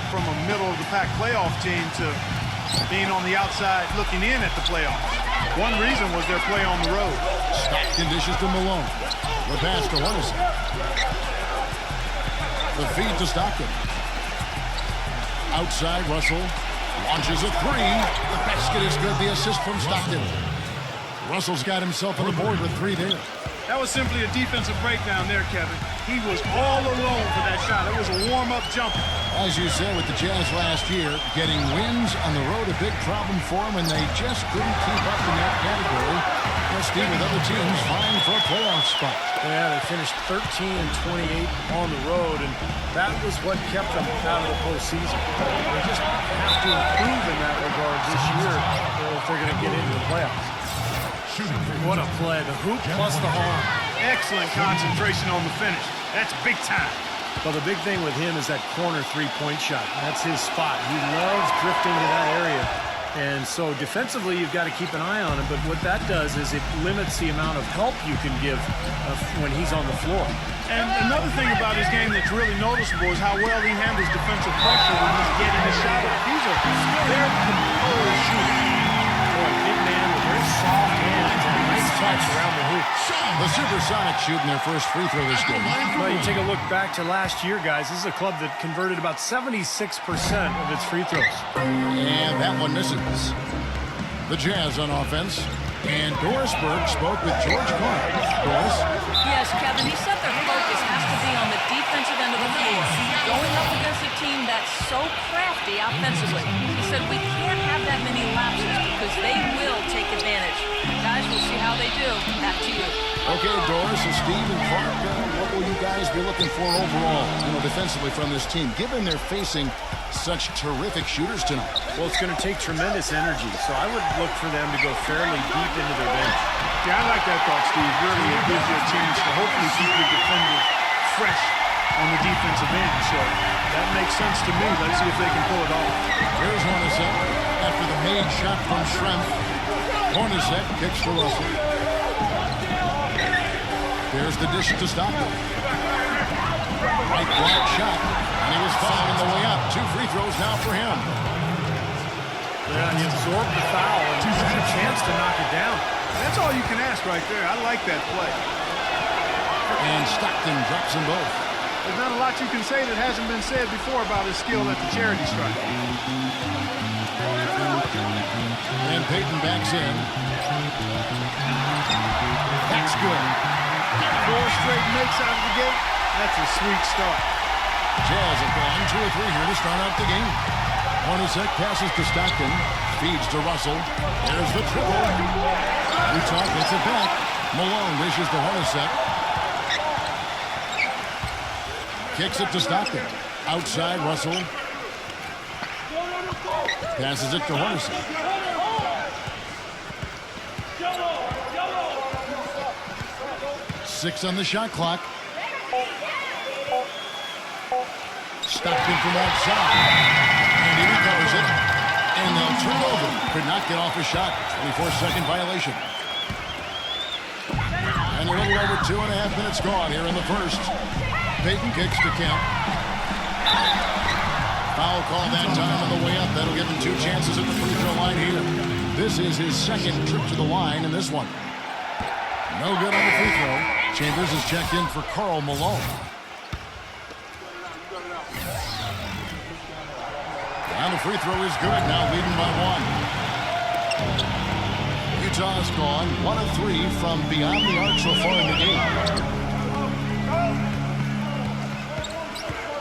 From a middle-of-the-pack playoff team to being on the outside looking in at the playoffs. One reason was their play on the road. Stockton dishes to Malone. The pass to Henderson. The feed to Stockton. Outside, Russell launches a three. The basket is good. The assist from Stockton. Russell's got himself on the board with three there. That was simply a defensive breakdown there, Kevin. He was all alone for that shot. It was a warm-up jumper. As you said with the Jazz last year, getting wins on the road a big problem for them, and they just couldn't keep up in that category. Let's deal with other teams vying for a playoff spot. Yeah, they finished 13 and 28 on the road, and that was what kept them out of the postseason. They just have to improve in that regard this year if they're going to get into the playoffs. What a play. The hoop plus the arm. Excellent concentration on the finish. That's big time. Well, the big thing with him is that corner three-point shot. That's his spot. He loves drifting to that area. And so defensively, you've got to keep an eye on him. But what that does is it limits the amount of help you can give when he's on the floor. And another thing about his game that's really noticeable is how well he handles defensive pressure when he's getting his shot up. He's a very composed shooter. Boy, big man with very soft hands and a nice touch around the hoop. The Supersonics shooting their first free throw this game. Well, you take a look back to last year, guys. This is a club that converted about 76% of its free throws. And that one misses. The Jazz on offense. And Doris Burke spoke with George Clark. Doris? Yes, Kevin, he said their focus has to be on the defensive end of the floor. Going up against a team that's so crafty offensively. He said we can't have that many lapses because they will take advantage. Guys, we'll see how they do. Back to you. Okay, Doris and Steve and Clark, what will you guys be looking for overall, defensively from this team, given they're facing such terrific shooters tonight? Well, it's going to take tremendous energy, so I would look for them to go fairly deep into their bench. Yeah, I like that thought, Steve. Really, it gives you a chance to hopefully keep your defenders fresh on the defensive end. So that makes sense to me. Let's see if they can pull it off. Here's Hornacek after the made shot from Schrempf. Hornacek kicks to Russell. There's the dish to Stockton. Right block shot, and he was fouled on the way up. 2 free throws now for him. Yeah, he absorbed the foul and had a chance to knock it down. That's all you can ask right there. I like that play. And Stockton drops them both. There's not a lot you can say that hasn't been said before about his skill at the charity stripe. And Payton backs in. That's good. 4 straight makes out of the gate. That's a sweet start. Jazz have gone 2 or 3 here to start out the game. Hornacek passes to Stockton. Feeds to Russell. There's the triple. Utah gets it back. Malone dishes to Hornacek. Kicks it to Stockton. Outside, Russell. Passes it to Hornacek. Six on the shot clock. Stockton from outside. And he recovers it. And they'll turn over. Could not get off a shot. 24-second violation. And a little over 2.5 minutes gone here in the first. Payton kicks to Kemp. Foul call that time on the way up. That'll give him 2 chances at the free throw line here. This is his second trip to the line in this one. No good on the free throw. Chambers is checked in for Karl Malone. And the free throw is good. Now leading by 1. Utah's gone 1 of 3 from beyond the arc so far in the game.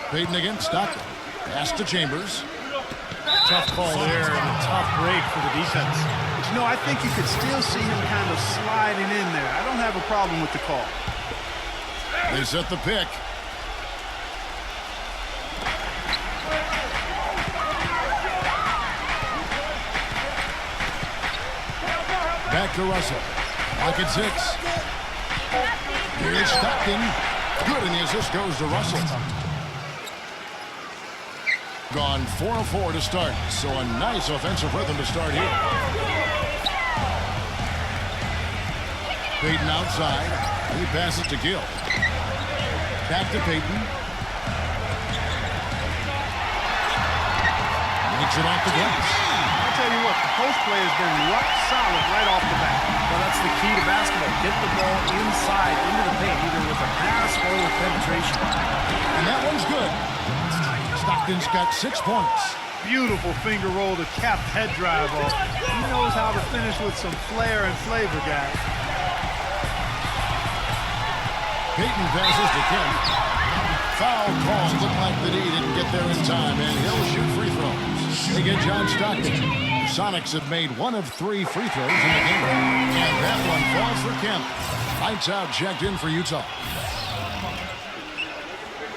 Payton against Stockton. Pass to Chambers. Tough call there and a tough break for the defense. But, you know, I think you could still see him kind of sliding in there. I don't have a problem with the call. They set the pick. Back to Russell. Lock at 6. Here's Stockton. Good, and the assist goes to Russell. Gone 4 of 4 to start, so a nice offensive rhythm to start here. Payton outside. He passes to Gill. Back to Payton. Makes it off the glass. I'll tell you what, the post play has been rock solid right off the bat. Well, that's the key to basketball. Get the ball inside, into the paint, either with a pass or with penetration. And that one's good. Stockton's got 6 points. Beautiful finger roll to cap head drive off. He knows how to finish with some flair and flavor, guys. Payton passes to Kemp. Foul calls. Look like the D didn't get there in time, and he'll shoot free throws. They get John Stockton. The Sonics have made 1 of 3 free throws in the game. And that one falls for Kemp. Lights out, checked in for Utah.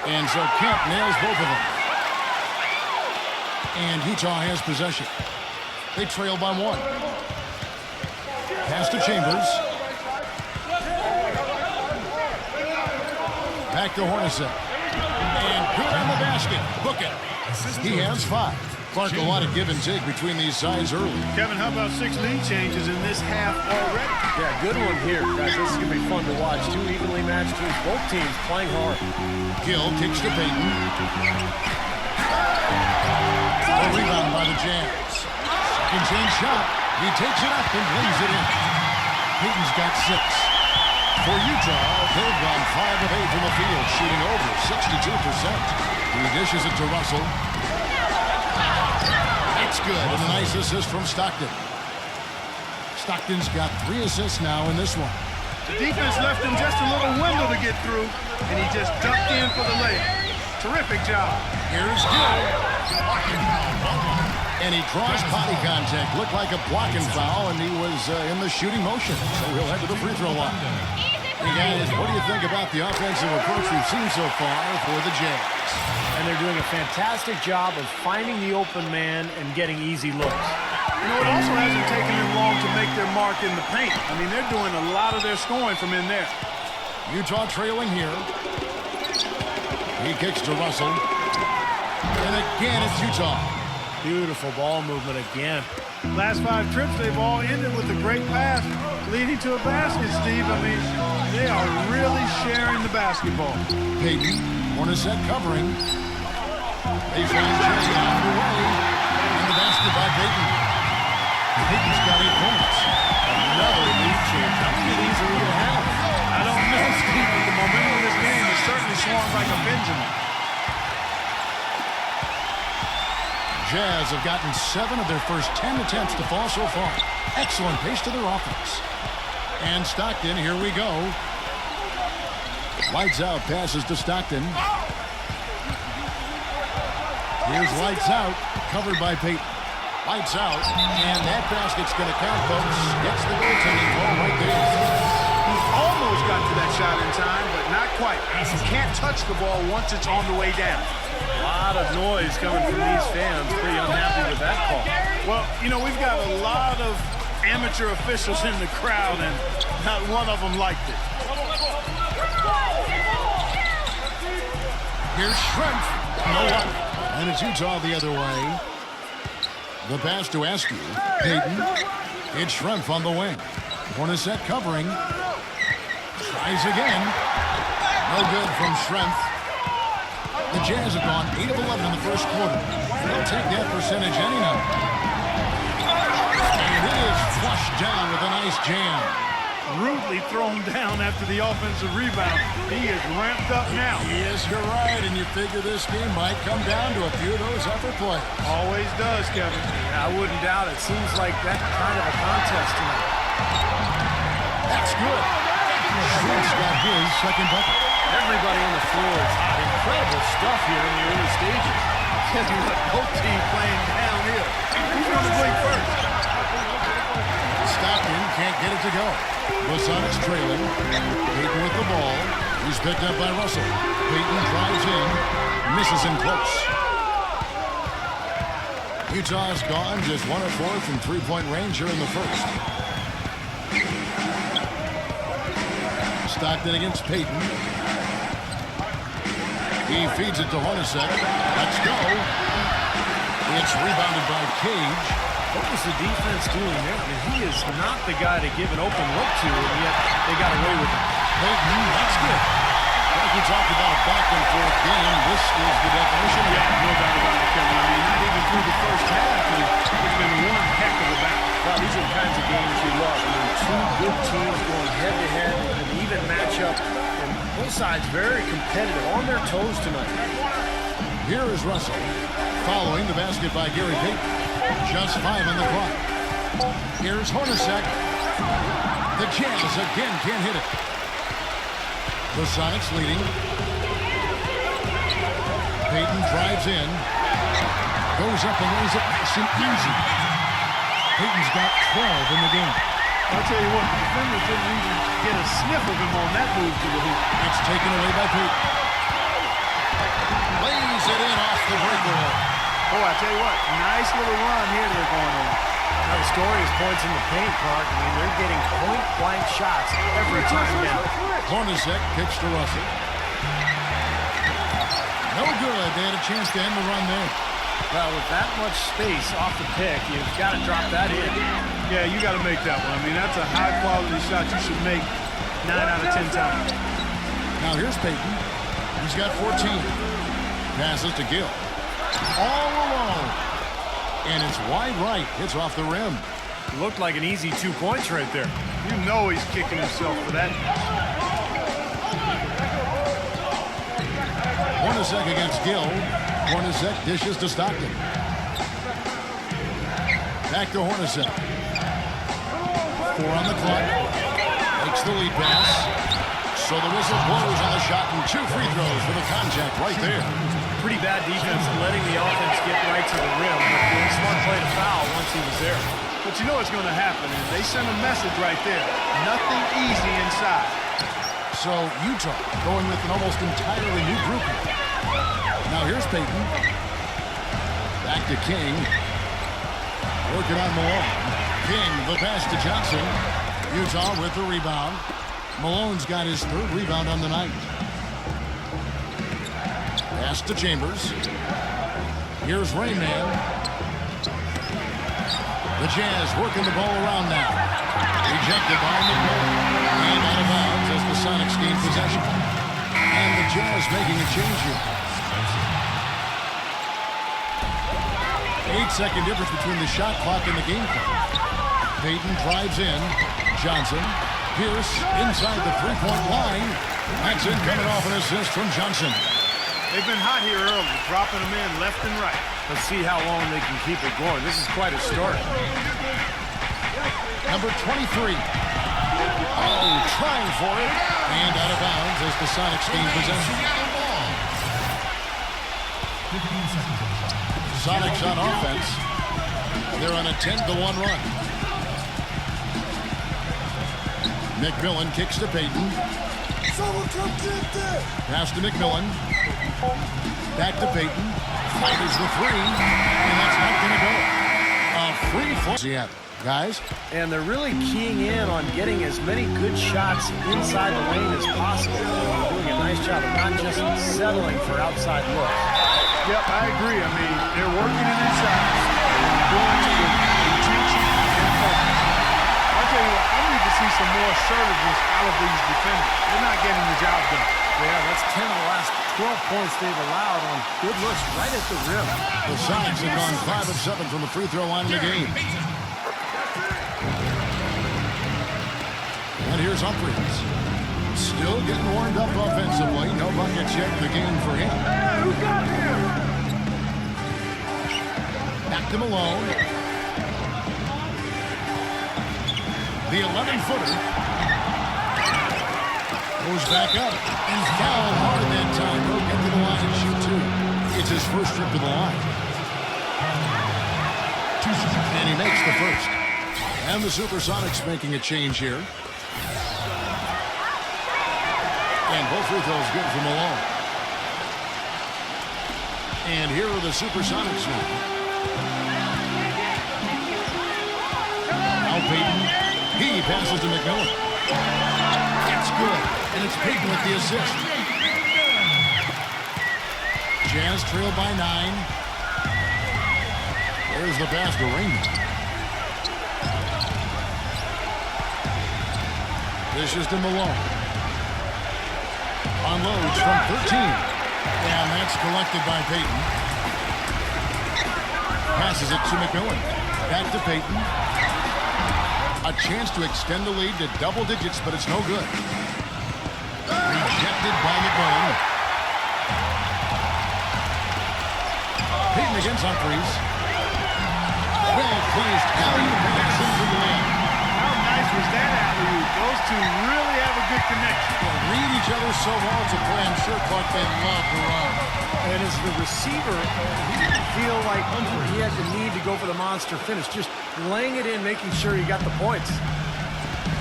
And so Kemp nails both of them. And Utah has possession. They trail by 1. Pass to Chambers. Back to Hornacek. And good on the basket. Book it. He has 5. Clark, a lot of give and take between these sides early. Kevin, how about 6 lead changes in this half already? Yeah, good one here, guys. This is going to be fun to watch. 2 evenly matched teams, both teams playing hard. Gill kicks to Payton. A rebound by the Jazz. Second chance shot. He takes it up and lays it in. Payton's got 6. For Utah, they've gone 5 of 8 from the field, shooting over 62%. He dishes it to Russell. It's good, and a nice assist from Stockton. Stockton's got 3 assists now in this one. The defense left him just a little window to get through, and he just ducked in for the layup. Terrific job. Here's Gill. And he crossed body contact. Looked like a blocking foul, and he was in the shooting motion. So he'll head to the free throw line. Hey, guys, what do you think about the offensive approach we've seen so far for the Jazz? And they're doing a fantastic job of finding the open man and getting easy looks. You know, it also hasn't taken them long to make their mark in the paint. I mean, they're doing a lot of their scoring from in there. Utah trailing here. He kicks to Russell. And again, it's Utah. Beautiful ball movement again. Last 5 trips, they've all ended with a great pass leading to a basket, Steve. I mean, they are really sharing the basketball. Payton, Hornacek covering. They find Jay out of the way. And the basket by Payton. Payton's got 8 points. Another lead change. How many of these are we going to have? I don't know, Steve, but the momentum of this game has certainly swung like a pendulum. Jazz have gotten 7 of their first 10 attempts to fall so far. Excellent pace to their offense. And Stockton, here we go. Lights out, passes to Stockton. Here's lights out, covered by Payton. Lights out, and that basket's going to count, folks. Gets the goaltending call right there. He almost got to that shot in time, but not quite. He can't touch the ball once it's on the way down. A lot of noise coming from these fans. Pretty unhappy with that call. Well, you know, we've got a lot of amateur officials in the crowd, and not one of them liked it. Here's Schrempf. No luck. And it's Utah the other way. The pass to Askew. Payton. It's Schrempf on the wing. Hornacek covering. Tries again. No good from Schrempf. The Jazz have gone 8 of 11 in the first quarter. They'll take that percentage any night. And it is flushed down with a nice jam. Rudely thrown down after the offensive rebound. He is ramped up now. Yes, you're right, and you figure this game might come down to a few of those effort plays. Always does, Kevin. I wouldn't doubt it. Seems like that kind of a contest tonight. That's good. Schultz got his second bucket. Everybody on the floor is hot. Incredible stuff here in the early stages. Both teams playing downhill. Who's going to blink first? Stockton can't get it to go. Supersonics trailing. Payton with the ball. He's picked up by Russell. Payton drives in. Misses him close. Utah's gone just 1 of 4 from three-point range here in the first. Stockton against Payton. He feeds it to Hornacek. Let's go. It's rebounded by Cage. What was the defense doing there? I mean, he is not the guy to give an open look to, and yet they got away with it. Payton, that's good. Like we talked about a back-and-forth game, this is the definition. Yeah, no doubt about it, Kevin. I mean, not even through the first half, and it's been one heck of a battle. Well, these are the kinds of games you love. I mean, two good teams going head-to-head, an even matchup, and both sides very competitive, on their toes tonight. Here is Russell, following the basket by Gary Payton. Just 5 on the clock. Here's Hornacek. The Jazz again can't hit it. The Sonics leading. Payton drives in. Goes up and lays it nice and easy. Payton's got 12 in the game. I'll tell you what, the defenders didn't even get a sniff of him on that move to the hoop. It's taken away by Payton. Lays it in off the breakaway. Oh, I tell you what, nice little run here they're going on. Now, the story is points in the paint, Clark. I mean, they're getting point-blank shots every time down. Hornacek kicks to Russell. No good. They had a chance to end the run there. Well, with that much space off the pick, you've got to drop that in. Yeah, you got to make that one. I mean, that's a high-quality shot you should make 9 out of 10 times. Now here's Payton. He's got 14. Passes to Gill. All alone. And it's wide right. It's off the rim. Looked like an easy 2 points right there. You know he's kicking himself for that. Hornacek against Gill. Hornacek dishes to Stockton. Back to Hornacek. 4 on the clock. Makes the lead pass. So the whistle blows on the shot and 2 free throws for the contact right there. Pretty bad defense letting the offense get right to the rim. But it was a smart play to foul once he was there. But you know what's going to happen is they send a message right there. Nothing easy inside. So Utah going with an almost entirely new group here. Now here's Payton. Back to King. Working on Malone. King, the pass to Johnson. Utah with the rebound. Malone's got his 3rd rebound on the night. Pass to Chambers. Here's Rayman. The Jazz working the ball around now. Rejected by McMillan. And out of bounds as the Sonics gain possession. And the Jazz making a change here. 8-second difference between the shot clock and the game clock. Payton drives in. Johnson. Pierce inside the 3-point line. That's it, coming off an assist from Johnson. They've been hot here early, dropping them in left and right. Let's see how long they can keep it going. This is quite a start. Number 23. Oh, trying for it. And out of bounds as the Sonics gain possession. Sonics on offense. They're on a 10-1 run. McMillan kicks to Payton. Pass to McMillan. Back to Payton. Fires the 3. And that's not going to go. A free throw. Yeah, guys. And they're really keying in on getting as many good shots inside the lane as possible. They're doing a nice job of not just settling for outside looks. Yep, I agree. I mean, they're working it inside. They're doing it with intention and focus. I'll tell you what, I need to see some more assertiveness out of these defenders. They're not getting the job done. Yeah, that's 10 of the last 12 points they've allowed on good looks right at the rim. The Sonics have gone 5 of 7 from the free throw line in the game. And here's Humphries. Still getting warmed up offensively. No buckets yet in the game for him. Back to Malone. The 11-footer. Goes back up and foul hard that time. He'll get to the line and shoot two. It's his first trip to the line. And he makes the first. And the Supersonics making a change here. And both free throws good for Malone. And here are the Supersonics now. Now Payton. He passes to McMillan. That's good. And it's Payton with the assist. Jazz trail by 9. There's the pass to Raymond. This is to Malone. Unloads from 13. And that's collected by Payton. Passes it to McMillan. Back to Payton. A chance to extend the lead to double digits, but it's no good. Rejected by McMillan. Payton against Humphries. Well placed. Alley-oop pass into the lane. How nice was that alley-oop? Those two really have a good connection. They read each other so well. It's a play I'm sure Clark they love to run. And as the receiver, he didn't feel like he had the need to go for the monster finish. Just laying it in, making sure he got the points.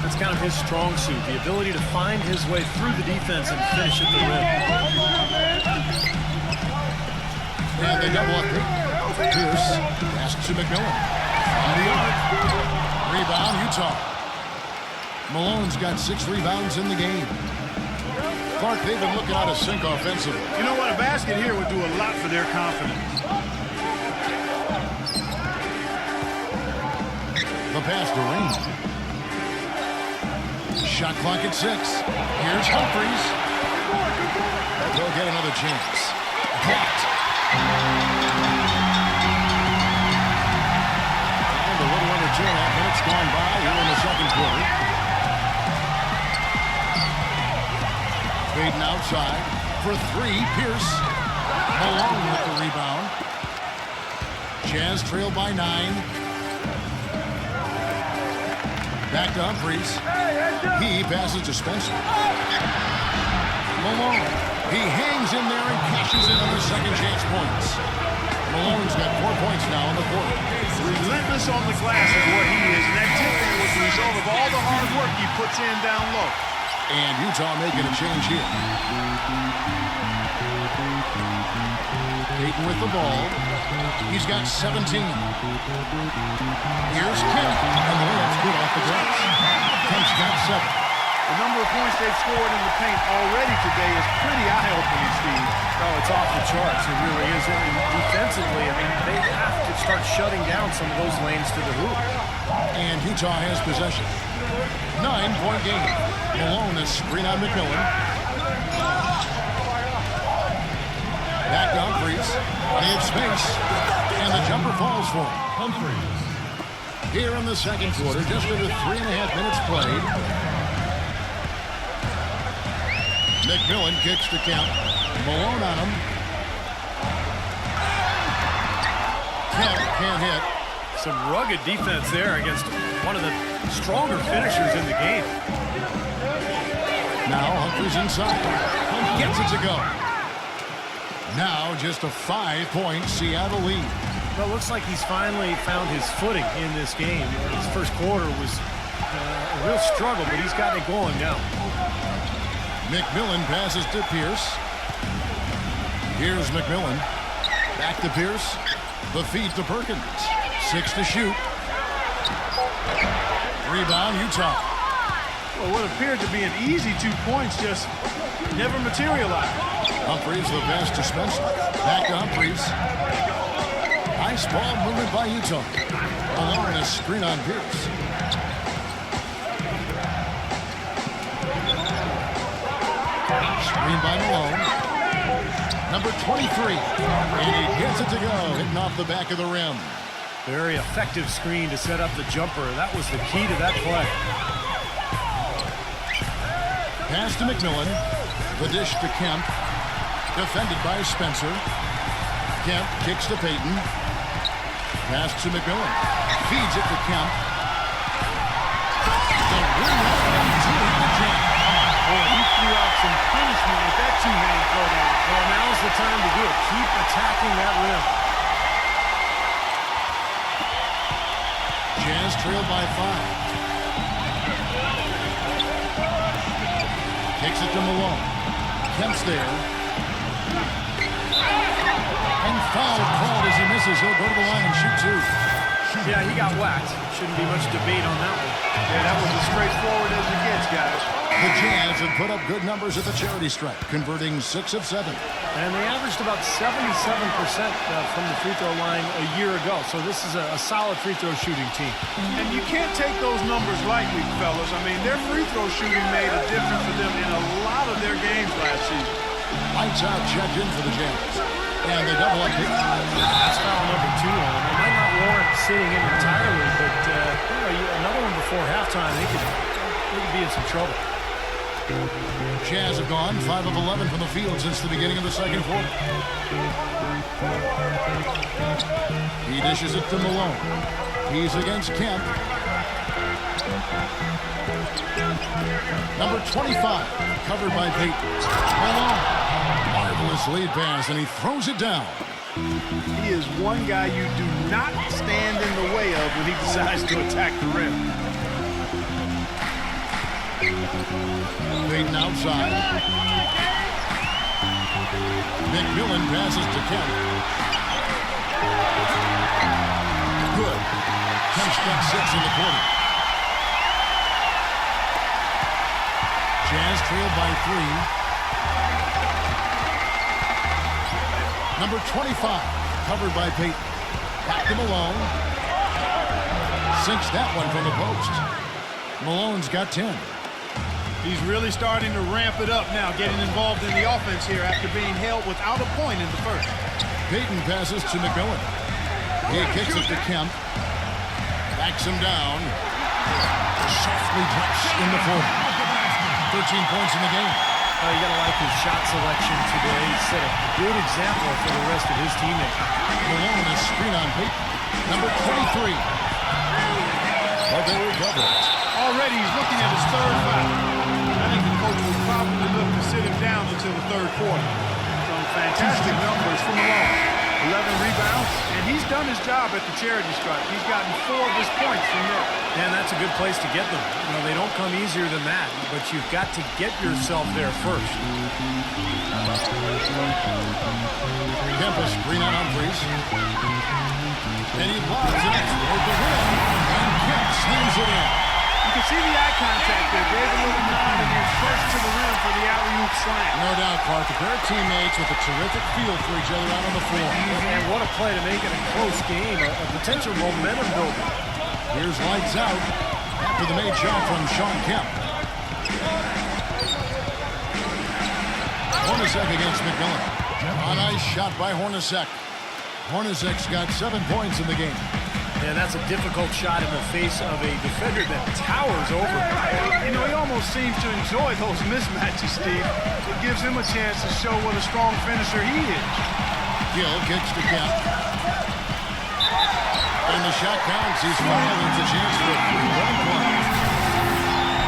That's kind of his strong suit, the ability to find his way through the defense and finish at the rim. And they double up Pierce. Pass to McMillan. On the arc. Rebound, Utah. Malone's got 6 rebounds in the game. Clark, they've been looking out of sync offensively. You know what? A basket here would do a lot for their confidence. The pass to Raymond. Shot clock at 6. Here's Humphries. They'll get another chance. Blocked. And a little under 2.5 minutes gone by here in the second quarter. Payton outside for 3. Pierce. Malone with the rebound. Jazz trail by 9. Back to Humphries. He passes to Spencer. Malone. He hangs in there and cashes in on the second chance points. Malone's got 4 points now in the quarter. Relentless on the glass is what he is. And that typically was the result of all the hard work he puts in down low. And Utah making a change here. Payton with the ball. He's got 17. Here's Kemp. And the layup's good off the glass. Kemp's got 7. The number of points they've scored in the paint already today is pretty eye-opening, Steve. Oh, it's off the charts. It really is. And defensively, I mean, they have to start shutting down some of those lanes to the hoop. And Utah has possession. 9-point game. Malone is screen on McMillan. Back to Humphries. They have space. And the jumper falls for him. Humphries. Here in the second quarter, just under 3.5 minutes played. McMillan kicks to Kemp. Malone on him. Kemp can't hit. Some rugged defense there against one of the stronger finishers in the game. Now Humphries inside. Gets it to go. Now just a 5-point Seattle lead. Well, it looks like he's finally found his footing in this game. His first quarter was a real struggle, but he's got it going now. McMillan passes to Pierce. Here's McMillan. Back to Pierce. The feed to Perkins. 6 to shoot. Rebound, Utah. Well, what appeared to be an easy 2 points just never materialized. Humphries, the pass to Spencer. Back to Humphries. Nice ball movement by Utah. Malone a screen on Pierce. Screen by Malone. Number 23. And he gets it to go. Hitting off the back of the rim. Very effective screen to set up the jumper. That was the key to that play. Pass to McMillan. The dish to Kemp. Defended by Spencer. Kemp kicks to Payton. Pass to McMillan. Feeds it to Kemp. The win out to the jump. Boy, he threw out some punishment with that two-hand throwdown. Well, now's the time to do it. Keep attacking that rim. Jazz trail by 5. Takes it to Malone. Kemp's there. And foul called as he misses. He'll go to the line and shoot 2. Yeah, he got whacked. Shouldn't be much debate on that one. Yeah, that was as straightforward as it gets, guys. The Jazz have put up good numbers at the charity stripe, converting 6 of 7. And they averaged about 77% from the free throw line a year ago. So this is a solid free throw shooting team. And you can't take those numbers lightly, fellas. I mean, their free throw shooting made a difference for them in a lot of their games last season. Lights out, checked in for the Jazz. And they double up. That's foul number 2 on him. It might not warrant sitting in entirely, but another one before halftime, they could be in some trouble. Jazz have gone 5 of 11 from the field since the beginning of the second quarter. He dishes it to Malone. He's against Kemp. Number 25, covered by Peyton. Malone. Marvelous lead pass, and he throws it down. He is one guy you do not stand in the way of when he decides to attack the rim. Peyton outside. McMillan passes to Kemp. Good. Kemp's got 6 in the quarter. Jazz trailed by 3. Number 25, covered by Peyton. Back to Malone. Sinks that one from the post. Malone's got 10. He's really starting to ramp it up now, getting involved in the offense here after being held without a point in the first. Peyton passes to McMillan. He kicks it to Kemp. Backs him down. Softly drops in the 4. 13 points in the game. You got to like his shot selection today. He set a good example for the rest of his teammates. Malone is screen on Peyton. Number 23. But they recover it. Already he's looking at his third foul. I think the coach will probably look to sit him down until the third quarter. Some fantastic numbers from Malone. 11 rebounds, and he's done his job at the charity stripe. He's gotten 4 of his points from there. And that's a good place to get them. You know, they don't come easier than that, but you've got to get yourself there first. Kemp is screen on Humphries. And he lobs it toward the rim. And Kemp slams it in. You can see the eye contact there. Gave a little nod and then first to the rim for the alley-oop slam. No doubt, Clark. A pair of teammates with a terrific feel for each other out on the floor. And what a play to make it a close game, a potential momentum builder. Here's lights out after the made shot from Sean Kemp. Hornacek against McMillan. A nice shot by Hornacek. Hornacek's got 7 points in the game. And that's a difficult shot in the face of a defender that towers over. You know, he almost seems to enjoy those mismatches, Steve. It gives him a chance to show what a strong finisher he is. Gill kicks to Kemp. And the shot counts. He's fouled. It's a chance for a 3-point play.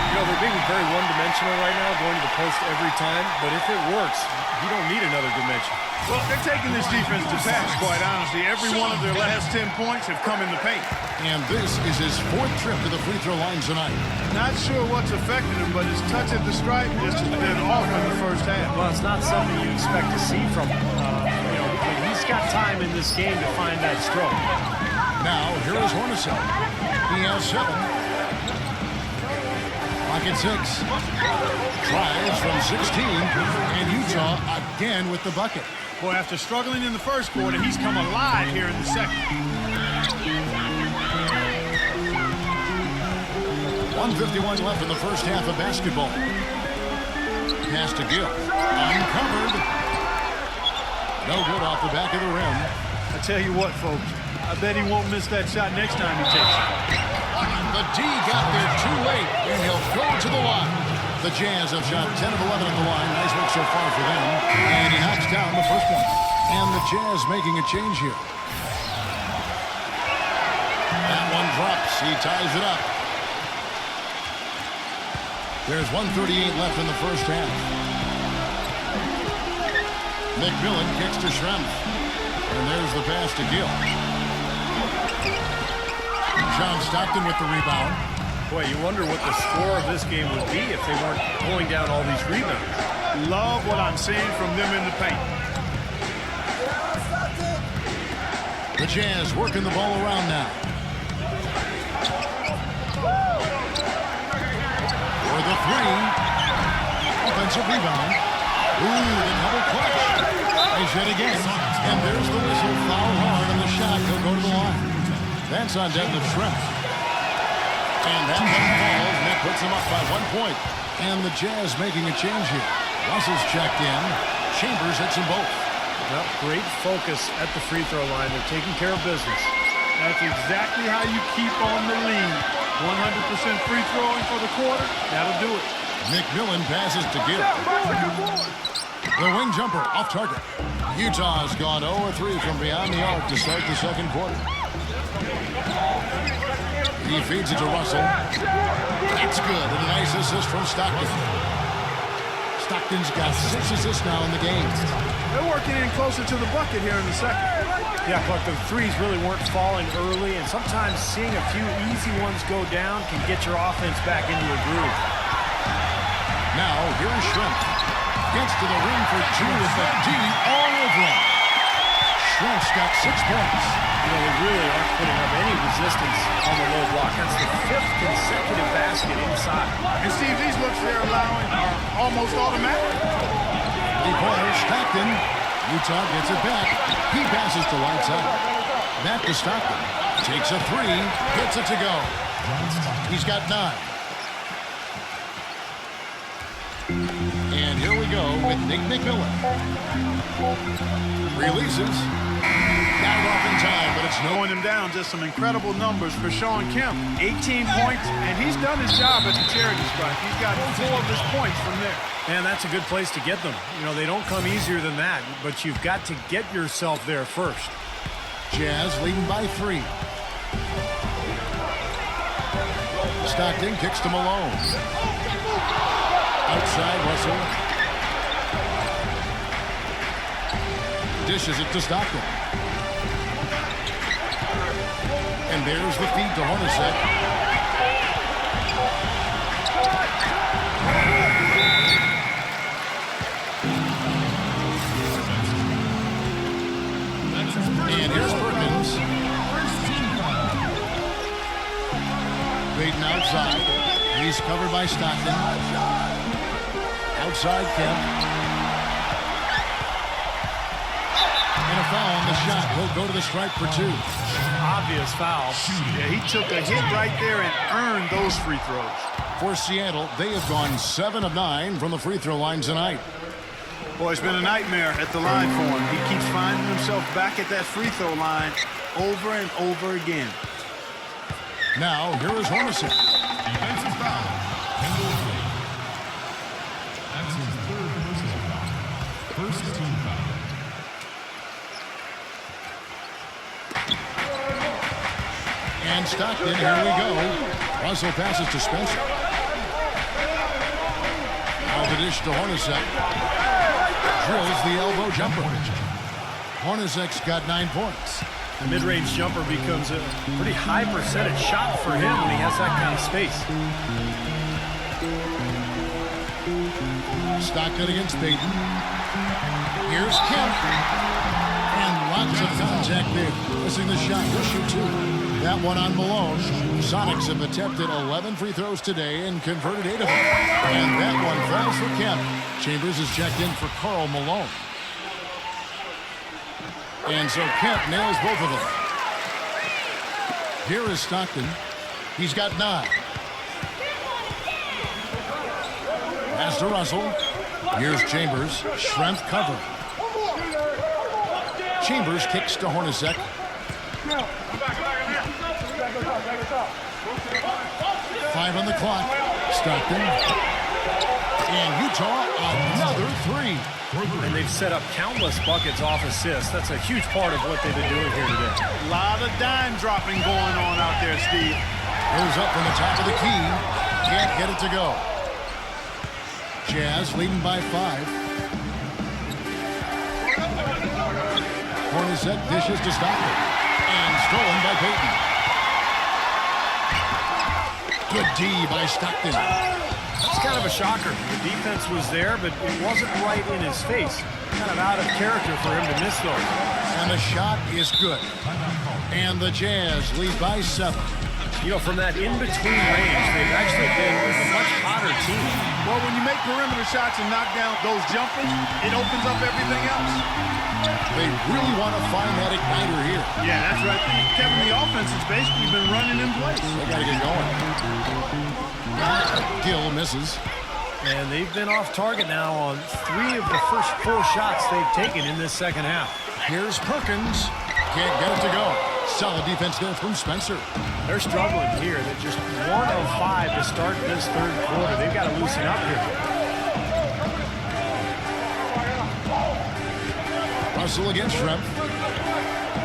You know, they're being very one-dimensional right now, going to the post every time. But if it works, you don't need another dimension. Well, they're taking this defense to pass, quite honestly. Every one of their last 10 points have come in the paint. And this is his 4th trip to the free throw line tonight. Not sure what's affected him, but his touch at the stripe just has been off in the first half. Well, it's not something you expect to see from him. But he's got time in this game to find that stroke. Now, here is Hornacek. He has 7. Pocket 6. Tries from 16. And Utah again with the bucket. Boy, after struggling in the first quarter, he's come alive here in the second. 1:51 left in the first half of basketball. Pass to Gill. Uncovered. No good off the back of the rim. I tell you what, folks. I bet he won't miss that shot next time he takes it. The D got there too late, and he'll go to the line. The Jazz have shot 10 of 11 at the line. Nice work so far for them. And he knocks down the first one. And the Jazz making a change here. That one drops. He ties it up. There's 1:38 left in the first half. McMillan kicks to Schrempf. And there's the pass to Gill. John Stockton with the rebound. Boy, you wonder what the score of this game would be if they weren't pulling down all these rebounds. Love what I'm seeing from them in the paint. The Jazz working the ball around now. For the three. Offensive rebound. Ooh, the double clutch. Nice hit again. And there's the whistle. Foul hard on the shot. He'll go to the line. That's on Detlef Schrempf. And that one falls. And that puts them up by 1 point. And the Jazz making a change here. Russell's checked in. Chambers hits them both. Well, great focus at the free throw line. They're taking care of business. That's exactly how you keep on the lead. 100% free throwing for the quarter. That'll do it. McMillan passes to Gill. The wing jumper off target. Utah's gone 0-3 from beyond the arc to start the second quarter. He feeds it to Russell. It's good. And a nice assist from Stockton. Stockton's got 6 assists now in the game. They're working in closer to the bucket here in the second. Yeah, but the threes really weren't falling early, and sometimes seeing a few easy ones go down can get your offense back into a groove. Now, here's Schrempf. Gets to the ring for 2 with the D all over him. Schrempf's got 6 points. You know, they really aren't putting up any resistance on the low block. That's the 5th consecutive basket inside. And Steve, these looks they're allowing are almost automatic. Three-pointer, Stockton. Utah gets it back. He passes to lights out. Back to Stockton. Takes a 3. Gets it to go. He's got 9. And here we go with Nick McMillan. Releases. Got it off in time, but it's Slowing him down. Just some incredible numbers for Shawn Kemp. 18 points, and he's done his job at the charity stripe. He's got 4 of his points from there. And that's a good place to get them. You know, they don't come easier than that, but you've got to get yourself there first. Jazz leading by 3. Stockton kicks to Malone. Outside Russell. Dishes it to Stockton. And there's the feed to Hornacek. And here's Perkins. Payton outside. He's covered by Stockton. Outside Kemp. And a foul on the shot. He'll go to the stripe for 2. Obvious foul. Yeah, he took a hit right there and earned those free throws. For Seattle, they have gone 7 of 9 from the free throw line tonight. Boy, it's been a nightmare at the line for him. He keeps finding himself back at that free throw line over and over again. Now, here is Hornacek. Defensive foul. That's his 3rd personal foul. First team foul. And Stockton, here we go. Russell passes to Spencer. Now the dish to Hornacek. Drills the elbow jumper. Hornacek's got 9 points. The mid-range jumper becomes a pretty high percentage shot for him when he has that kind of space. Stockton against Payton. Here's Kemp. And lots of contact there. Missing the shot. He'll shoot 2. That one on Malone. Sonics have attempted 11 free throws today and converted 8 of them. And that one falls for Kemp. Chambers is checked in for Karl Malone. And so Kemp nails both of them. Here is Stockton. He's got 9. Pass to Russell. Here's Chambers. Schrempf cover. Chambers kicks to Hornacek. 5 on the clock. Stockton. And Utah, another 3. And they've set up countless buckets off assists. That's a huge part of what they've been doing here today. A lot of dime dropping going on out there, Steve. Goes up from the top of the key. Can't get it to go. Jazz leading by 5. Hornacek dishes to Stockton. And stolen by Payton. Good D by Stockton. It's kind of a shocker. The defense was there, but it wasn't right in his face. Kind of out of character for him to miss those. And the shot is good. And the Jazz lead by 7. You know, from that in-between range, they've actually been a much hotter team. Well, when you make perimeter shots and knock down those jumpers, it opens up everything else. They really want to find that igniter here. Yeah, that's right. Kevin, the offense has basically been running in place. They got to get going. Gill misses. And they've been off target now on 3 of the first 4 shots they've taken in this second half. Here's Perkins. Can't get it to go. Solid defense there from Spencer. They're struggling here. They're just 1 of 5 to start this third quarter. They've got to loosen up here. Russell against Schrempf.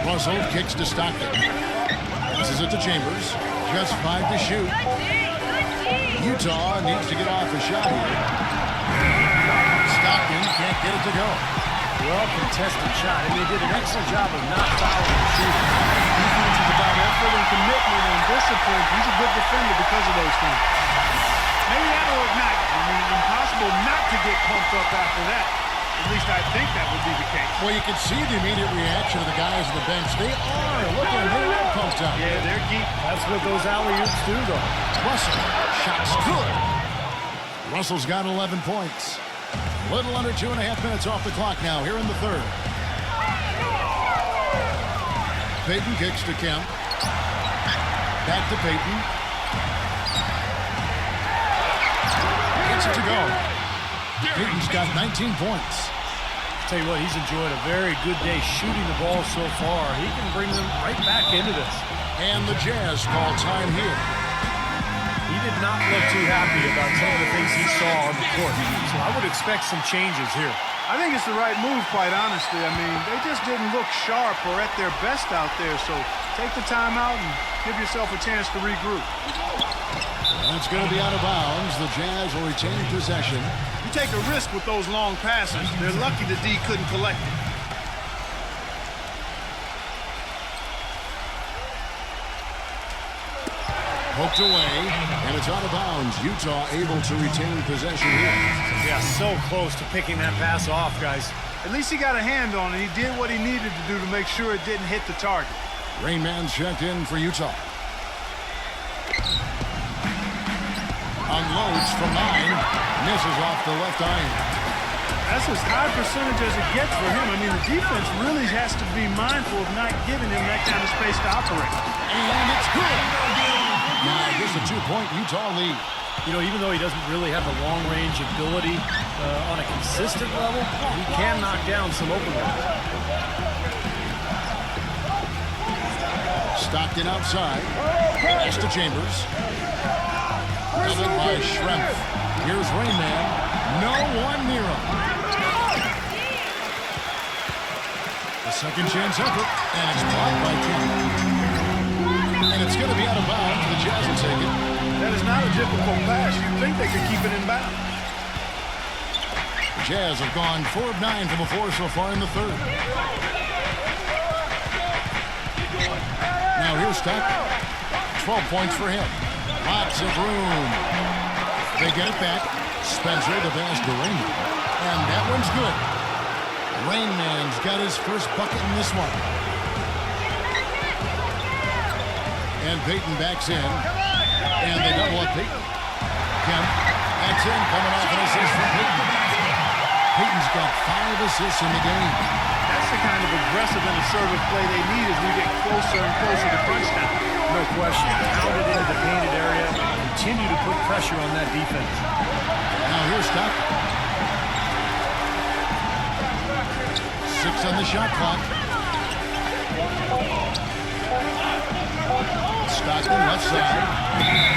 Russell kicks to Stockton. Passes it to Chambers. Just 5 to shoot. Utah needs to get off a shot here. Stockton can't get it to go. Well-contested shot, and they did an excellent job of not fouling the shooter. Defense is about effort and commitment and discipline. He's a good defender because of those things. Maybe that'll ignite. I mean, impossible not to get pumped up after that. At least I think that would be the case. Well, you can see the immediate reaction of the guys on the bench. They are looking really pumped up. Yeah, they're geek. That's what those alley-oops do, though. Russell, shot's good. Russell's got 11 points. A little under 2.5 minutes off the clock now here in the third. Payton kicks to Kemp. Back to Payton. Gets it to go. Payton's got 19 points. I'll tell you what, he's enjoyed a very good day shooting the ball so far. He can bring them right back into this. And the Jazz call time here. He did not look too happy about some of the things he saw on the court. So I would expect some changes here. I think it's the right move, quite honestly. I mean, they just didn't look sharp or at their best out there. So take the time out and give yourself a chance to regroup. And it's going to be out of bounds. The Jazz will retain possession. You take a risk with those long passes. They're lucky the D couldn't collect it. Poked away, and it's out of bounds. Utah able to retain possession here. Yeah, so close to picking that pass off, guys. At least he got a hand on it. He did what he needed to do to make sure it didn't hit the target. Rainman's checked in for Utah. Unloads from 9. Misses off the left iron. That's as high percentage as it gets for him. I mean, the defense really has to be mindful of not giving him that kind of space to operate. And it's good. Now, just a 2-point Utah lead. You know, even though he doesn't really have the long-range ability on a consistent level, he can knock down some open ones. Stockton outside. Pass to Chambers. Covered by Schrempf. Here's Rainman. No one near him. A second chance effort, and it's blocked by Kemp. And it's going to be out of bounds. The Jazz will take it. That is not a difficult pass. You'd think they could keep it in bounds. The Jazz have gone 4 of 9 from the floor so far in the third. Now here's Stockton. 12 points for him. Lots of room. They get it back. Spencer, the pass to Rainman. And that one's good. Rainman's got his first bucket in this one. And Payton backs in. And they double up Payton. Kemp, that's in, coming off an assist from Payton. Payton's got 5 assists in the game. That's the kind of aggressive and assertive play they need as we get closer and closer to crunch time. No question. Pound it into the painted area and continue to put pressure on that defense. Now here's Stockton. 6 on the shot clock. Stockton left side.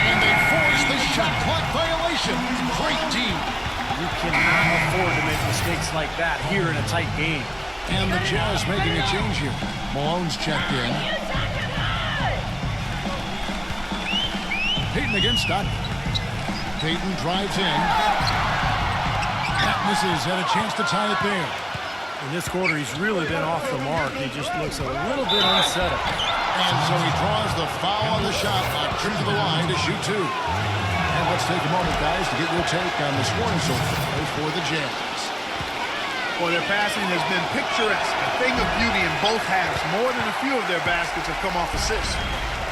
And they force the shot clock violation. Great team. You cannot afford to make mistakes like that here in a tight game. And the Jazz making a change here. Malone's checked in. Payton against Stockton. Payton drives in. That misses. Had a chance to tie it there. In this quarter, he's really been off the mark. He just looks a little bit unsettled. And so he draws the foul on the shot clock, trip to the line to shoot two. And let's take a moment, guys, to get your take on the scoring so far for the Jazz. Well, their passing has been picturesque, a thing of beauty in both halves. More than a few of their baskets have come off assists.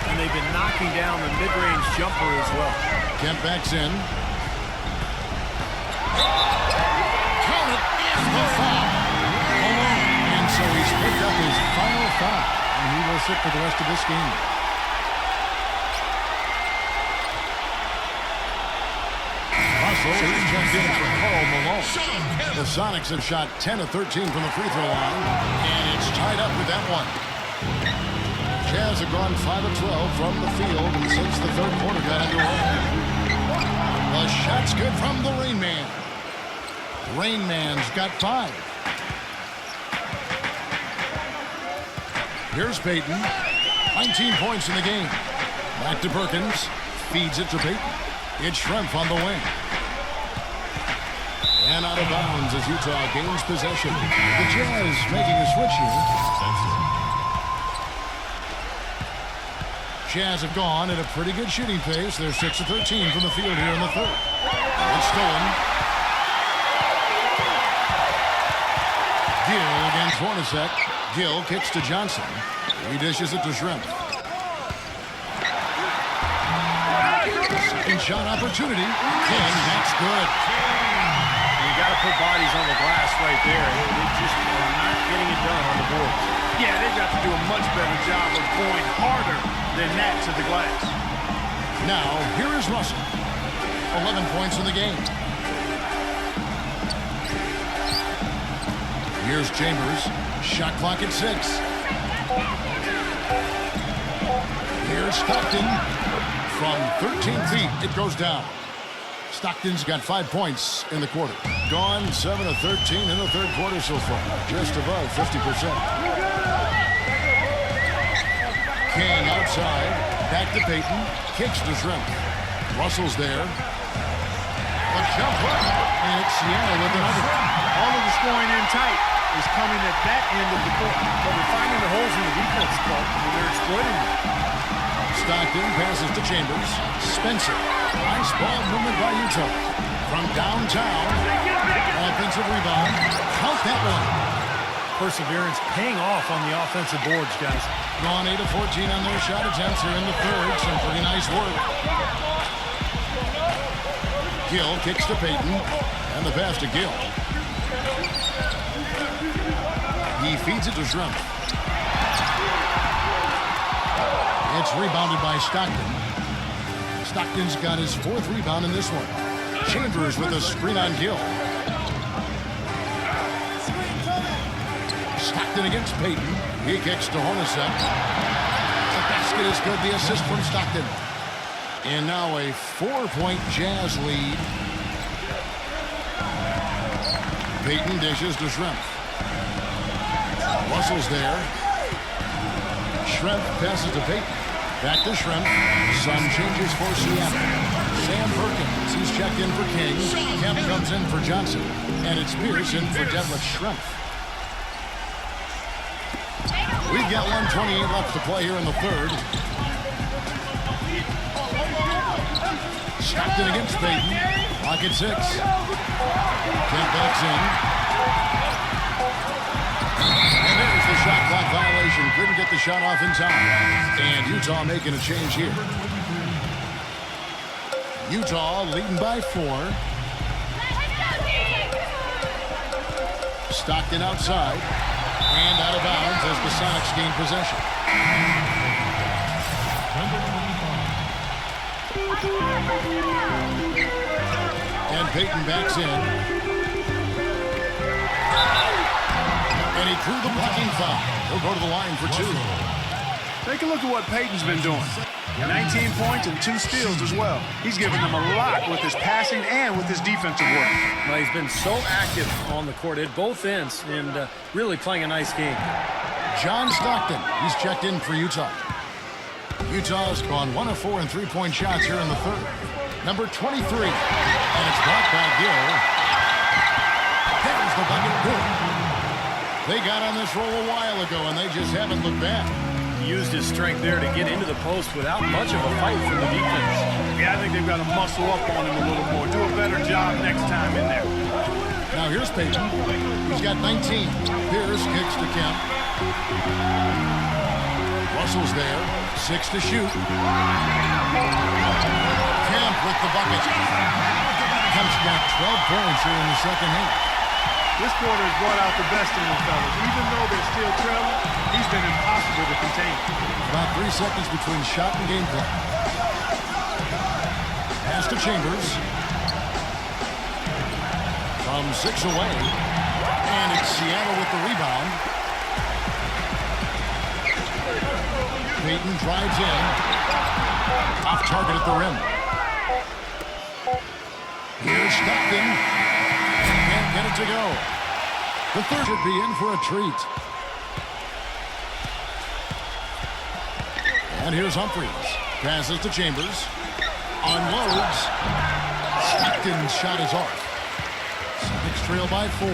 And they've been knocking down the mid-range jumper as well. Kemp backs in. Count it is the foul. And so he's picked up his final foul, and he will sit for the rest of this game. Russell is checked in for Karl Malone. The Sonics have shot 10 of 13 from the free throw line, and it's tied up with that one. Jazz have gone 5 of 12 from the field since the third quarter got underway. The shot's good from the Rain Man. Rain Man's got 5. Here's Payton. 19 points in the game. Back to Perkins. Feeds it to Payton. It's Schrempf on the wing. And out of bounds as Utah gains possession. The Jazz making a switch here. Jazz have gone at a pretty good shooting pace. They're 6 of 13 from the field here in the third. It's stolen. Gill against Hornacek. Gill kicks to Johnson. He dishes it to Schrempf. Second shot opportunity. King, that's good. You got to put bodies on the glass right there. They just are not getting it done on the boards. Yeah, they've got to do a much better job of going harder than that to the glass. Now, here is Russell. 11 points in the game. Here's Chambers. Shot clock at 6. Here's Stockton. From 13 feet, it goes down. Stockton's got 5 points in the quarter. Gone 7 of 13 in the third quarter so far. Just above 50%. King outside. Back to Payton. Kicks to Schrempf. Russell's there. A jumper. And it's Seattle with another. All of the scoring in tight is coming at that end of the court. But we're finding the holes in the defense, Clark, and they're exploiting them. Stockton passes to Chambers. Spencer. Nice ball movement by Utah. From downtown. Offensive rebound. Count that one. Perseverance paying off on the offensive boards, guys. Gone 8 of 14 on their shot attempts here in the third. Some pretty nice work. Gill kicks to Payton. And the pass to Gill. He feeds it to Schrempf. It's rebounded by Stockton. Stockton's got his 4th rebound in this one. Chambers with a screen on Gill. Stockton against Payton. He kicks to Hornacek. The basket is good. The assist from Stockton. And now a 4-point Jazz lead. Payton dishes to Schrempf. Russell's there. Schrempf passes to Payton. Back to Schrempf. Some changes for Seattle. Sam Perkins, he's checked in for King. Kemp comes in for Johnson. And it's Pierce in for Detlef Schrempf. We've got 1:28 left to play here in the third. Stockton against Payton. Clock at 6. Kemp backs in. And there's the shot clock violation. Couldn't get the shot off in time. And Utah making a change here. Utah leading by 4. Stockton outside. And out of bounds as the Sonics gain possession. And Payton backs in. And he drew the blocking foul. He'll go to the line for 2. Take a look at what Payton's been doing. 19 points and 2 steals as well. He's given them a lot with his passing and with his defensive work. Well, he's been so active on the court at both ends and really playing a nice game. John Stockton, he's checked in for Utah. Utah's gone 1 of 4 in 3-point shots here in the third. Number 23. And it's blocked by Gill. There's the bucket. Good. They got on this roll a while ago, and they just haven't looked back. He used his strength there to get into the post without much of a fight from the defense. Yeah, I think they've got to muscle up on him a little more. Do a better job next time in there. Now here's Peyton. He's got 19. Pierce kicks to Kemp. Russell's there. 6 to shoot. Kemp with the bucket. Kemp's got 12 points here in the second half. This quarter has brought out the best in these fellas. Even though they're still trailing, he's been impossible to contain. About 3 seconds between shot and gameplay. Pass to Chambers. From 6 away. And it's Seattle with the rebound. Peyton drives in. Off target at the rim. Here's Stockton. Can't get it to go. The third should be in for a treat. And here's Humphries. Passes to Chambers. Unloads. Stockton's shot is off. Celtics trail by 4.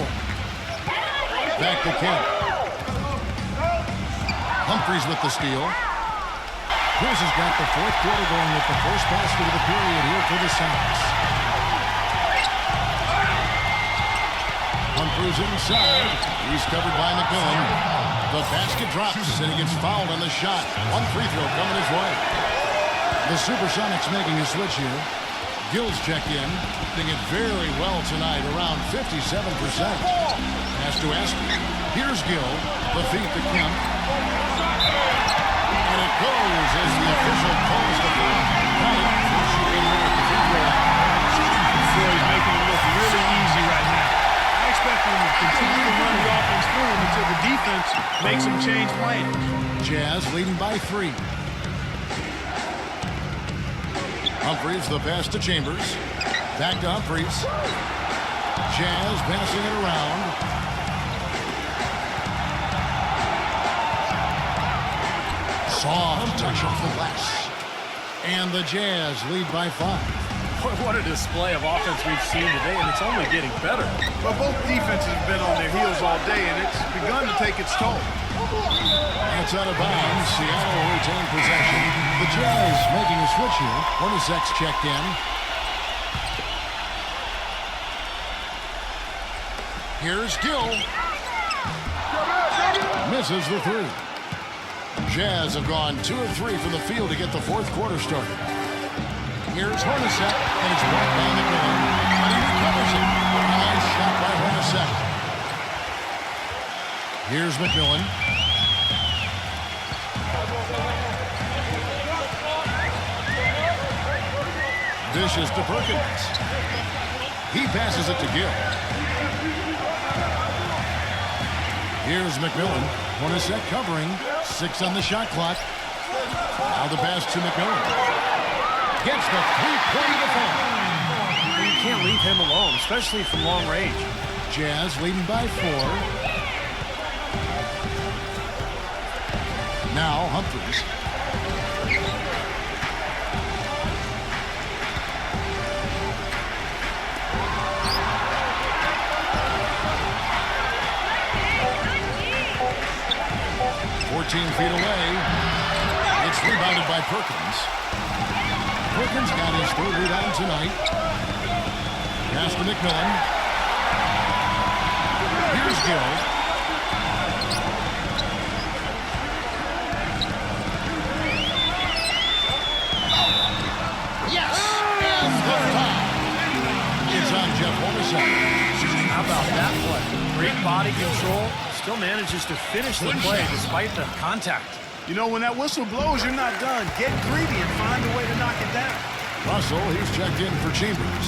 Back to Kemp. Humphries with the steal. Cruz has got the fourth quarter going with the first basket of the period here for the Sox. Humphries inside. He's covered by McMillan. The basket drops, and he gets fouled on the shot. One free throw coming his way. The Supersonics making a switch here. Gill's checked in. Doing it very well tonight, around 57%. Has to ask. Here's Gill. The feet to Kemp. And it goes as the official calls the foul. Floyd's making it look really easy right now. I expect him to continue to run the offense through him until the defense makes him change plans. Jazz leading by 3. Humphries the pass to Chambers. Back to Humphries. Jazz passing it around. Soft touch off the glass. And the Jazz lead by 5. What a display of offense we've seen today, and it's only getting better. But both defenses have been on their heels all day, and it's begun to take its toll. That's out of bounds. Seattle will retain possession. The Jazz making a switch here. Hornacek's checked in. Here's Gill. Misses the 3. Jazz have gone 2 of 3 from the field to get the fourth quarter started. Here's Hornacek, and it's blocked by McMillan. But he recovers it. A nice shot by Hornacek. Here's McMillan. Dishes to Perkins. He passes it to Gill. Here's McMillan. Hornacek covering. 6 on the shot clock. Now the pass to McMillan. Gets the three-point defense. You can't leave him alone, especially from long range. Jazz leading by 4. Now Humphries. Feet away. It's rebounded by Perkins. Perkins got his 3rd rebound tonight. Pass to McMillan. Here's Gill. Yes! And the foul. It's on Jeff Hornacek. How about that play? Great body control. Still manages to finish the play despite the contact. You know, when that whistle blows, you're not done. Get greedy and find a way to knock it down. Russell, he's checked in for Chambers.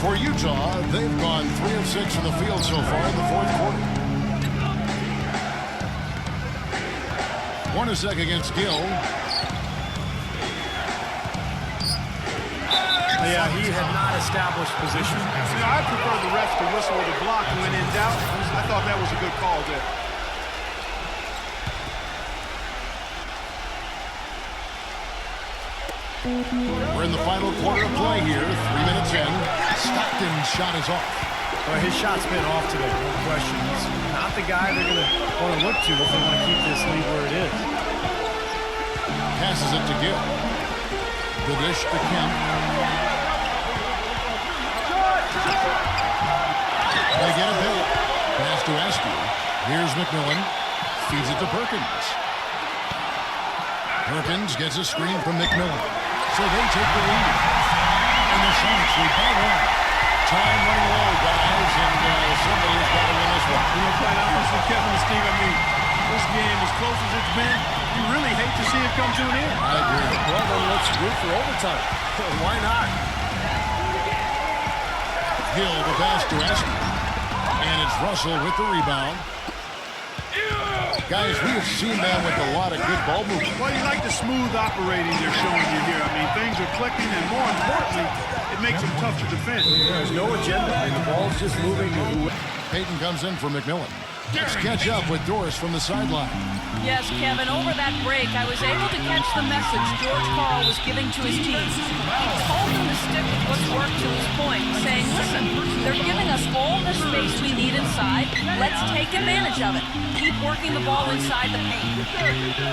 For Utah, they've gone 3 of 6 from the field so far in the fourth quarter. Hornacek against Gill. Yeah, he had not established position. You know, I prefer the refs to whistle or to block when in doubt. I thought that was a good call there. We're in the final quarter of play here. 3 minutes in. Stockton's shot is off. Well, his shot's been off today, no question. not the guy they're going to want to look to if they want to keep this lead where it is. Passes it to Gill. The dish to Kemp. They get a bit. Pass to Askew. Here's McMillan. Feeds it to Perkins. Perkins gets a screen from McMillan. So they take the lead. And the Sonics lead by 1. Time running low, guys, and somebody's got to win this one. You know, quite honestly, Kevin and Steve, I mean, this game, as close as it's been, you really hate to see it come to an end. I agree. Well, then let's root for overtime. Why not? Hill, the pass to Askew. And it's Russell with the rebound. Guys, we have seen them with a lot of good ball movement. Well, you like the smooth operating they're showing you here. I mean, things are clicking, and more importantly, it makes them tough to defend. There's no agenda, and the ball's just moving to whoever. Payton comes in for McMillan. Let's catch up with Doris from the sideline. Yes, Kevin, over that break, I was able to catch the message George Karl was giving to his team. He told them to stick with what's worked to his point, saying, listen, they're giving us all the space we need inside. Let's take advantage of it. Keep working the ball inside the paint.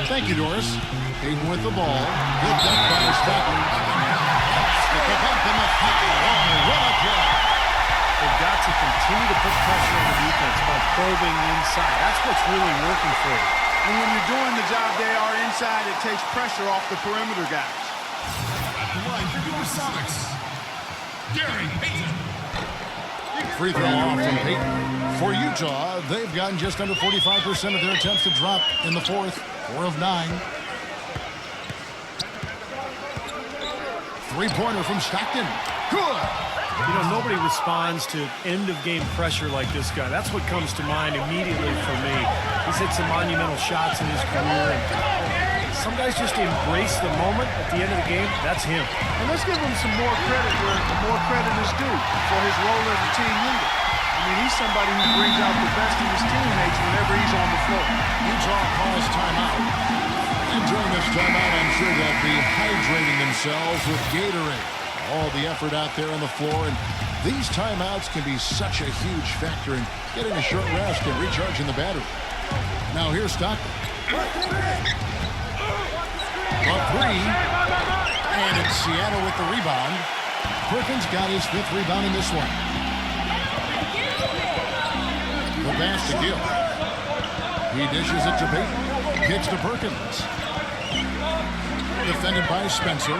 Thank you, Doris. Payton with the ball. Good dunk by Stockton. Stick a bump in the foul. Oh, what a play. They've got to continue to put pressure on the defense by probing inside. That's what's really working for them. And when you're doing the job they are inside, it takes pressure off the perimeter guys. At the line for Supersonics, Gary Payton. Free throw off from Payton. For Utah, they've gotten just under 45% of their attempts to drop in the fourth. 4 of 9. Three-pointer from Stockton. Good. You know, nobody responds to end-of-game pressure like this guy. That's what comes to mind immediately for me. He's hit some monumental shots in his career. And some guys just embrace the moment at the end of the game. That's him. And let's give him some more credit where more credit is due for his role as a team leader. I mean, he's somebody who brings out the best in his teammates whenever he's on the floor. Utah calls timeout. And during this timeout, I'm sure they'll be hydrating themselves with Gatorade. All the effort out there on the floor, and these timeouts can be such a huge factor in getting a short rest and recharging the battery. Now here's Stockton. A three, and it's Seattle with the rebound. Perkins got his 5th rebound in this one. The pass to Gill. He dishes it to Payton. Kicks to Perkins. Defended by Spencer.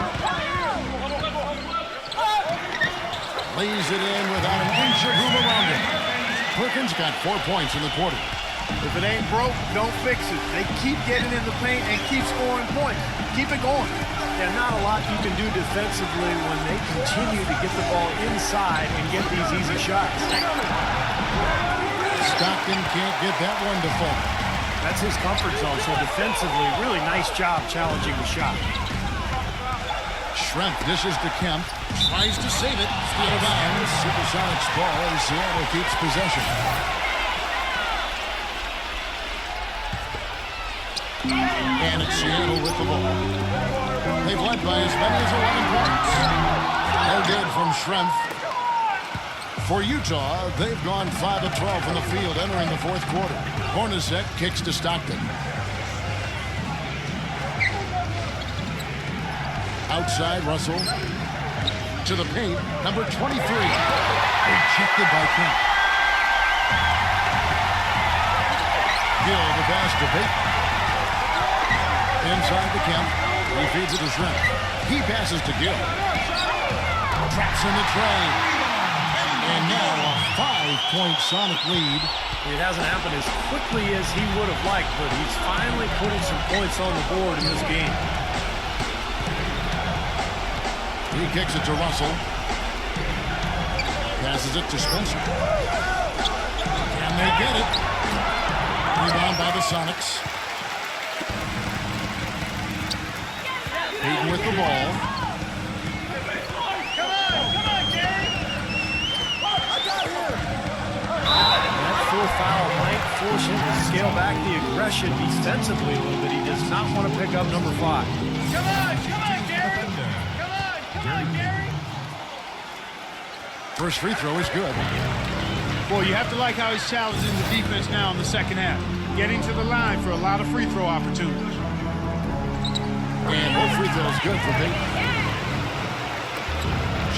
Lays it in without an inch of room around him. Perkins got 4 points in the quarter. If it ain't broke, don't fix it. They keep getting in the paint and keep scoring points. Keep it going. Yeah, not a lot you can do defensively when they continue to get the ball inside and get these easy shots. Stockton can't get that one to fall. That's his comfort zone, so defensively, really nice job challenging the shot. Schrempf dishes to Kemp. Tries to save it. Out of bounds. Supersonics ball as Seattle keeps possession. And it's Seattle with the ball. They've led by as many as 11 points. No good from Schrempf. For Utah, they've gone 5 of 12 from the field entering the fourth quarter. Hornacek kicks to Stockton. Outside, Russell. To the paint, number 23. Rejected by Kemp. Gill, the pass to Payton. Inside to Kemp. He feeds it to Schrempf. He passes to Gill. Traps in the tray. And now a 5-point Sonic lead. It hasn't happened as quickly as he would have liked, but he's finally putting some points on the board in this game. He kicks it to Russell. Passes it to Spencer. And they get it. Rebound by the Sonics. Payton with the ball. That fourth foul might force him to scale back the aggression defensively a little bit. He does not want to pick up number 5. Come on, Gary! First free throw is good. Well, you have to like how he's challenging the defense now in the second half. Getting to the line for a lot of free throw opportunities. And no free throws good for Peyton.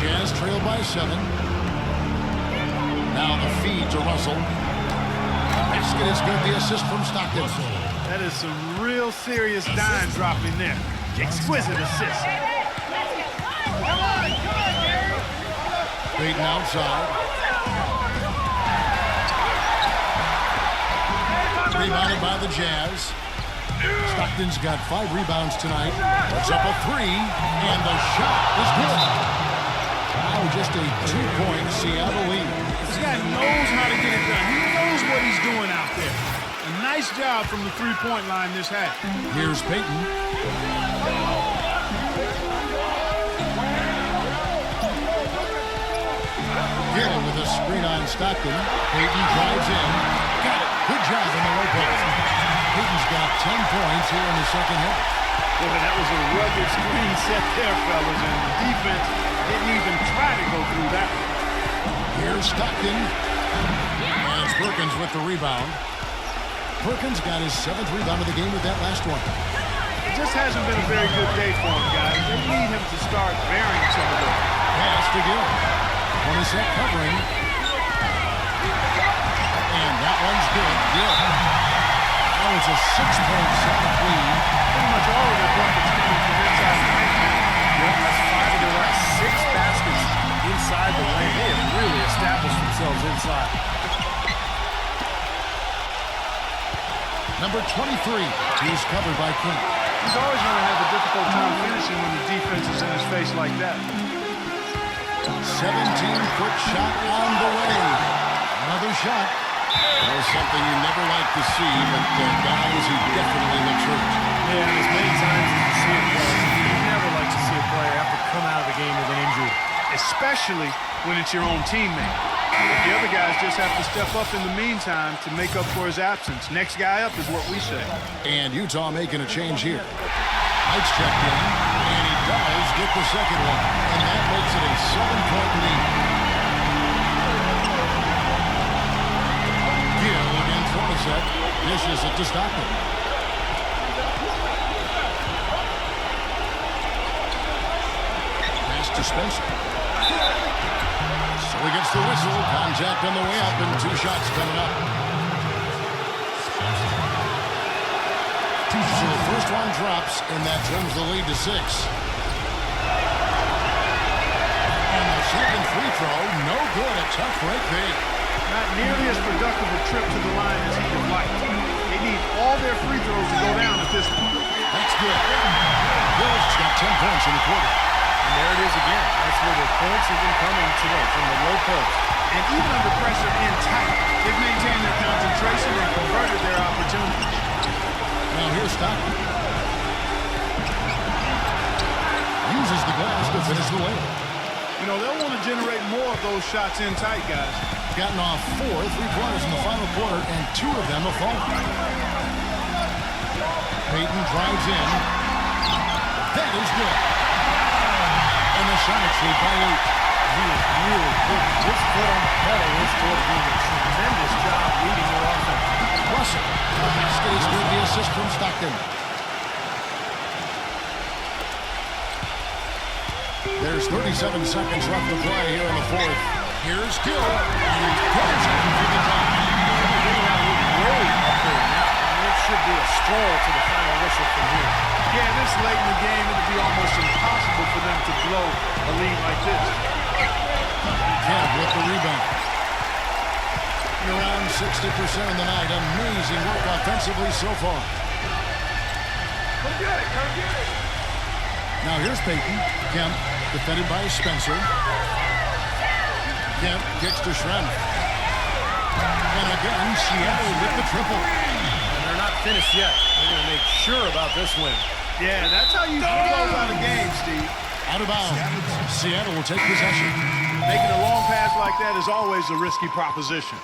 Jazz trail by 7. Now the feed to Russell. The basket is good. The assist from Stockton. That is some real serious dime dropping there. Exquisite assist. Peyton outside. Rebounded by the Jazz. Stockton's got 5 rebounds tonight. Puts up a 3, and the shot is good. Now just a 2-point Seattle lead. This guy knows how to get it done. He knows what he's doing out there. A nice job from the three-point line this half. Here's Peyton. Gill with a screen on Stockton. Peyton drives in. Got it. Good job in the low post. Peyton's got 10 points here in the second half. Boy, that was a rugged screen set there, fellas, and the defense didn't even try to go through that. Here's Stockton. And it's Perkins with the rebound. Perkins got his 7th rebound of the game with that last one. It just hasn't been a very good day for him, guys. They need him to start bearing some of those. Pass to Gill. 20-set covering. And that one's good. Gill. Now it's a 6-point second lead. Pretty much all of their buckets coming from inside the lane. Yeah, that's 5 of their last 6 baskets inside the lane. They have really established themselves inside. Number 23. He's covered by King. He's always going to have a difficult time finishing when the defense is in his face like that. 17-foot shot on the way. Another shot. That was something you never like to see, but guys, he definitely looks hurt. Yeah, and as many times as you see it play, you never like to see a player have to come out of the game with an injury. Especially when it's your own teammate. But the other guys just have to step up in the meantime to make up for his absence. Next guy up is what we say. And Utah making a change here. Lights checked in, and he does get the second one. And that makes it a 7-point lead. Gill against Hornacek. Dishes it to Stockton. Pass to Spencer. So he gets the whistle. Contact on the way up, and 2 shots coming up. So the first one drops, and that turns the lead to 6. And the second free throw, no good. A tough break big. Not nearly as productive a trip to the line as he would like. They need all their free throws to go down at this point. That's good. Gill's got 10 points in the quarter. And there it is again. That's where the points have been coming today, from the low post. And even under pressure in tight, they've maintained their concentration and converted their opportunities. Now here's Stockton. Uses the glass to finish the layup. You know, they'll want to generate more of those shots in tight, guys. Gotten off 4 3-pointers in the final quarter, and 2 of them have fallen. Peyton drives in. That is good. And the Sonics lead by 8. He is really put his foot on the pedal is towards doing a tremendous job leading their offense. Russell. The basket is good. The assist from Stockton. There's 37 seconds left to play here in the 4th. Here's Gill. And he goes in for the top. Really up there now. I mean, it should be a stroll to the final whistle from here. Yeah, this late in the game, it would be almost impossible for them to blow a lead like this. Kemp with the rebound. Around 60% of the night. Amazing work offensively so far. Come get it, come get it. Now here's Peyton. Kemp defended by Spencer. Kemp kicks to Schrempf. And again, Seattle with the triple. And they're not finished yet. They're going to make sure about this win. Yeah, that's how you close out a game, Steve. Out of bounds. Seattle will take possession. Making a long pass like that is always a risky proposition.